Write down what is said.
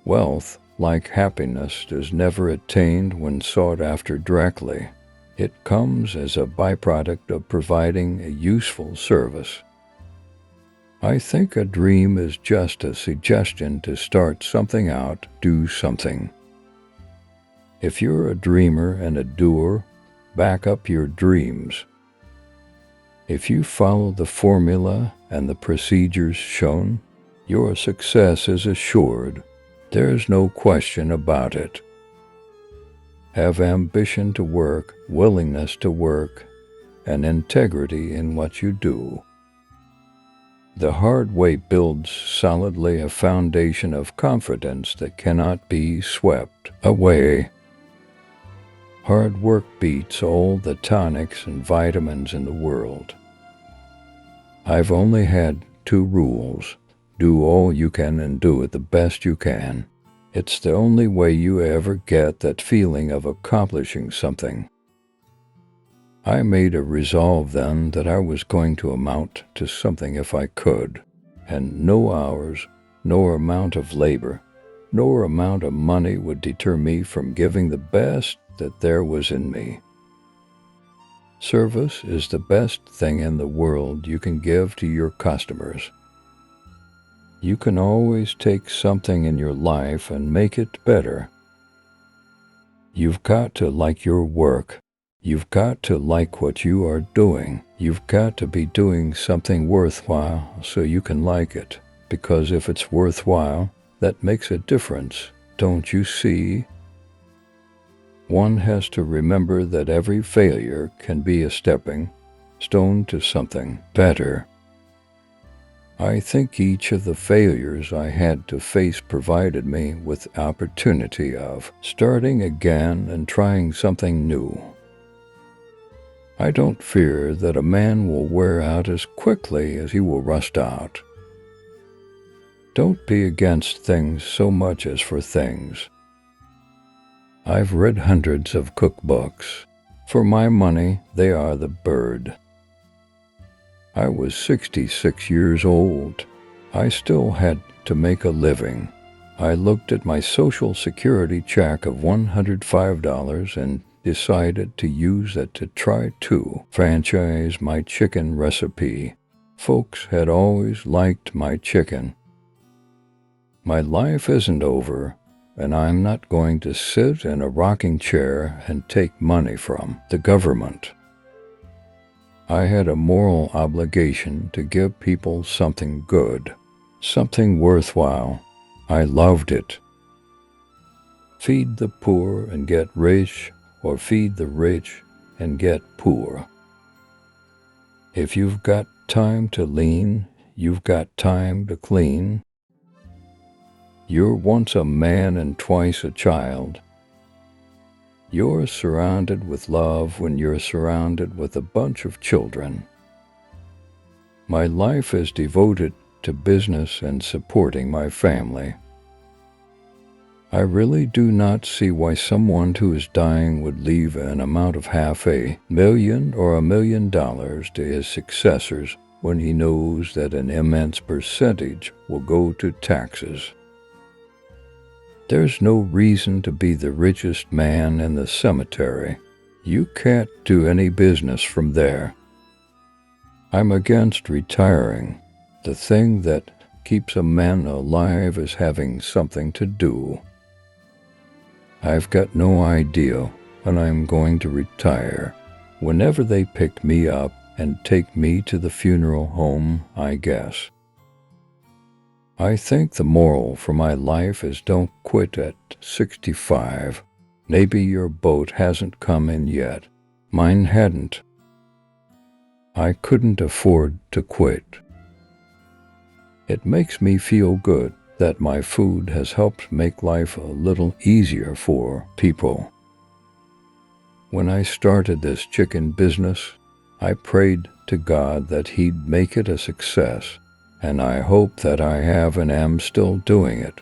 Wealth, like happiness, is never attained when sought after directly. It comes as a byproduct of providing a useful service. I think a dream is just a suggestion to start something out, do something. If you're a dreamer and a doer, back up your dreams. If you follow the formula and the procedures shown, your success is assured. There's no question about it. Have ambition to work, willingness to work, and integrity in what you do. The hard way builds solidly a foundation of confidence that cannot be swept away. Hard work beats all the tonics and vitamins in the world. I've only had 2 rules. Do all you can and do it the best you can. It's the only way you ever get that feeling of accomplishing something. I made a resolve then that I was going to amount to something if I could, and no hours, nor amount of labor, nor amount of money would deter me from giving the best that there was in me. Service is the best thing in the world you can give to your customers. You can always take something in your life and make it better. You've got to like your work. You've got to like what you are doing. You've got to be doing something worthwhile so you can like it. Because if it's worthwhile, that makes a difference, don't you see? One has to remember that every failure can be a stepping stone to something better. I think each of the failures I had to face provided me with opportunity of starting again and trying something new. I don't fear that a man will wear out as quickly as he will rust out. Don't be against things so much as for things. I've read hundreds of cookbooks. For my money, they are the bird. I was 66 years old. I still had to make a living. I looked at my Social Security check of $105 and decided to use it to try to franchise my chicken recipe. Folks had always liked my chicken. My life isn't over, and I'm not going to sit in a rocking chair and take money from the government. I had a moral obligation to give people something good, something worthwhile. I loved it. Feed the poor and get rich, or feed the rich and get poor. If you've got time to lean, you've got time to clean. You're once a man and twice a child. You're surrounded with love when you're surrounded with a bunch of children. My life is devoted to business and supporting my family. I really do not see why someone who is dying would leave an amount of $500,000 or $1 million to his successors when he knows that an immense percentage will go to taxes. There's no reason to be the richest man in the cemetery. You can't do any business from there. I'm against retiring. The thing that keeps a man alive is having something to do. I've got no idea when I'm going to retire. Whenever they pick me up and take me to the funeral home, I guess. I think the moral for my life is don't quit at 65. Maybe your boat hasn't come in yet. Mine hadn't. I couldn't afford to quit. It makes me feel good that my food has helped make life a little easier for people. When I started this chicken business, I prayed to God that He'd make it a success, and I hope that I have and am still doing it.